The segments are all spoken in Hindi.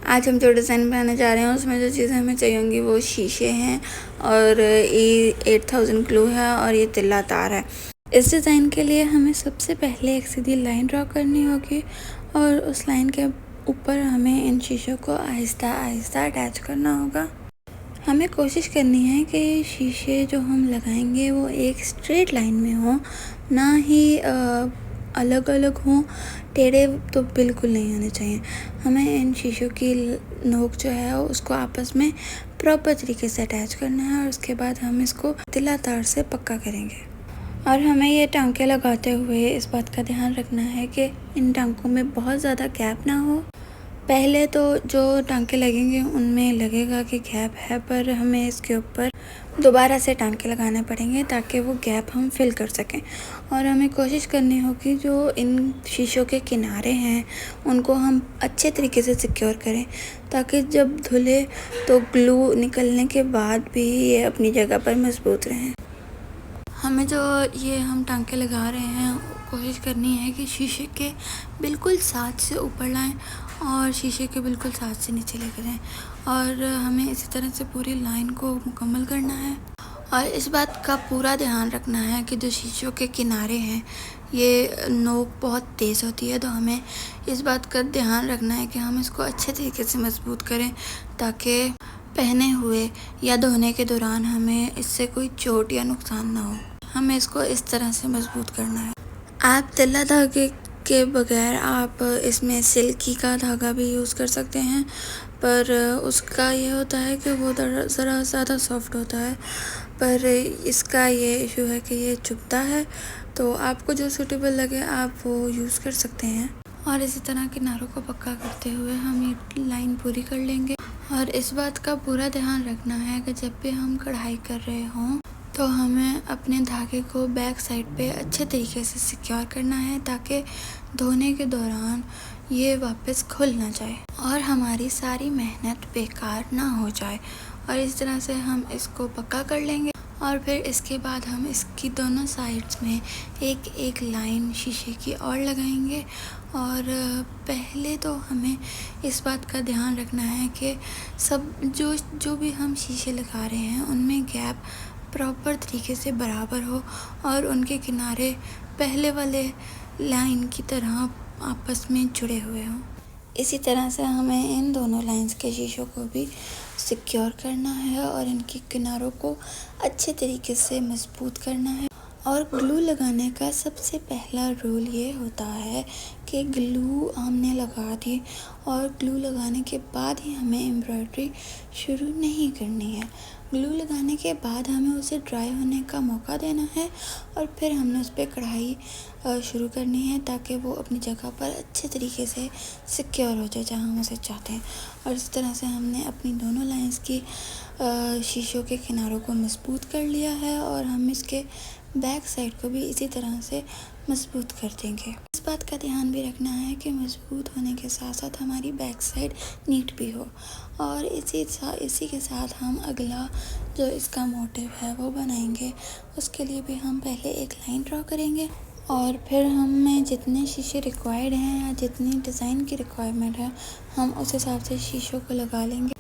आज हम जो डिज़ाइन बनाने जा रहे हैं उसमें जो चीज़ें हमें चाहिए होंगी वो शीशे हैं और ये 8000 ग्लू है और ये तिल्ला तार है। इस डिज़ाइन के लिए हमें सबसे पहले एक सीधी लाइन ड्रॉ करनी होगी और उस लाइन के ऊपर हमें इन शीशों को आहिस्ता आहिस्ता अटैच करना होगा। हमें कोशिश करनी है कि शीशे जो हम लगाएंगे वो एक स्ट्रेट लाइन में हो, ना ही अलग अलग हों, टेढ़े तो बिल्कुल नहीं होने चाहिए। हमें इन शीशों की नोक जो है उसको आपस में प्रॉपर तरीके से अटैच करना है और उसके बाद हम इसको तिल्ला तार से पक्का करेंगे। और हमें ये टांके लगाते हुए इस बात का ध्यान रखना है कि इन टांकों में बहुत ज़्यादा गैप ना हो। पहले तो जो टांके लगेंगे उनमें लगेगा कि गैप है, पर हमें इसके ऊपर दोबारा से टांके लगाने पड़ेंगे ताकि वो गैप हम फिल कर सकें। और हमें कोशिश करनी होगी जो इन शीशों के किनारे हैं उनको हम अच्छे तरीके से सिक्योर करें ताकि जब धुले तो ग्लू निकलने के बाद भी ये अपनी जगह पर मजबूत रहें। हमें जो ये हम टांके लगा रहे हैं कोशिश करनी है कि शीशे के बिल्कुल साथ से ऊपर लाएं और शीशे के बिल्कुल साथ से नीचे लेकर जाएं और हमें इसी तरह से पूरी लाइन को मुकम्मल करना है। और इस बात का पूरा ध्यान रखना है कि जो शीशों के किनारे हैं ये नोक बहुत तेज़ होती है, तो हमें इस बात का ध्यान रखना है कि हम इसको अच्छे तरीके से मजबूत करें ताकि पहने हुए या धोने के दौरान हमें इससे कोई चोट या नुकसान ना हो। हमें इसको इस तरह से मजबूत करना है। आप तिल्ला धागे के बगैर आप इसमें सिल्की का धागा भी यूज़ कर सकते हैं, पर उसका ये होता है कि वो ज़रा ज़्यादा सॉफ्ट होता है, पर इसका ये इशू है कि ये चुभता है। तो आपको जो सूटेबल लगे आप वो यूज़ कर सकते हैं। और इसी तरह किनारों को पक्का करते हुए हम ये लाइन पूरी कर लेंगे। और इस बात का पूरा ध्यान रखना है कि जब भी हम कढ़ाई कर रहे हों तो हमें अपने धागे को बैक साइड पे अच्छे तरीके से सिक्योर करना है ताकि धोने के दौरान ये वापस खुल ना जाए और हमारी सारी मेहनत बेकार ना हो जाए। और इस तरह से हम इसको पक्का कर लेंगे और फिर इसके बाद हम इसकी दोनों साइड्स में एक एक लाइन शीशे की और लगाएंगे। और पहले तो हमें इस बात का ध्यान रखना है कि सब जो भी हम शीशे लगा रहे हैं उनमें गैप प्रॉपर तरीके से बराबर हो और उनके किनारे पहले वाले लाइन की तरह आपस में जुड़े हुए हों। इसी तरह से हमें इन दोनों लाइंस के शीशों को भी सिक्योर करना है और इनके किनारों को अच्छे तरीके से मजबूत करना है। और ग्लू लगाने का सबसे पहला रूल ये होता है कि ग्लू हमने लगा दी और ग्लू लगाने के बाद ही हमें एम्ब्रॉयडरी शुरू नहीं करनी है। ग्लू लगाने के बाद हमें उसे ड्राई होने का मौका देना है और फिर हमने उस पर कढ़ाई शुरू करनी है ताकि वो अपनी जगह पर अच्छे तरीके से सिक्योर हो जाए जहाँ हम उसे चाहते हैं। और इस तरह से हमने अपनी दोनों लाइंस की शीशों के किनारों को मजबूत कर लिया है और हम इसके बैक साइड को भी इसी तरह से मजबूत कर देंगे। इस बात का ध्यान भी रखना है कि मजबूत होने के साथ साथ हमारी बैक साइड नीट भी हो। और इसी के साथ हम अगला जो इसका मोटिव है वो बनाएंगे। उसके लिए भी हम पहले एक लाइन ड्रॉ करेंगे और फिर हमें जितने शीशे रिक्वायर्ड हैं या जितनी डिज़ाइन की रिक्वायरमेंट है हम उस हिसाब से शीशों को लगा लेंगे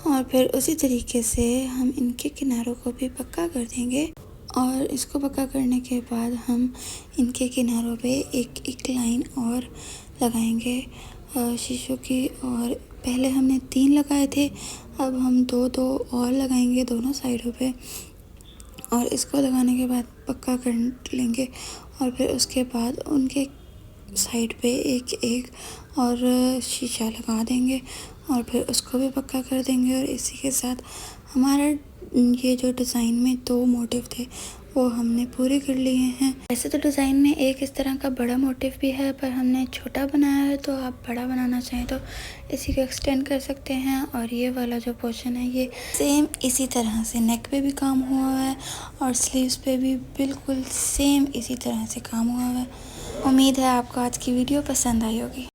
और फिर उसी तरीके से हम इनके किनारों को भी पक्का कर देंगे। और इसको पक्का करने के बाद हम इनके किनारों पे एक एक लाइन और लगाएंगे शीशों की। और पहले हमने 3 लगाए थे, अब हम 2 और लगाएंगे दोनों साइडों पे और इसको लगाने के बाद पक्का कर लेंगे। और फिर उसके बाद उनके साइड पे एक एक और शीशा लगा देंगे और फिर उसको भी पक्का कर देंगे। और इसी के साथ हमारा ये जो डिज़ाइन में 2 मोटिव थे वो हमने पूरे कर लिए हैं। वैसे तो डिज़ाइन में एक इस तरह का बड़ा मोटिव भी है, पर हमने छोटा बनाया है, तो आप बड़ा बनाना चाहें तो इसी को एक्सटेंड कर सकते हैं। और ये वाला जो पोर्शन है ये सेम इसी तरह से नेक पे भी काम हुआ है और स्लीव्स पे भी बिल्कुल सेम इसी तरह से काम हुआ है। उम्मीद है आपको आज की वीडियो पसंद आई होगी।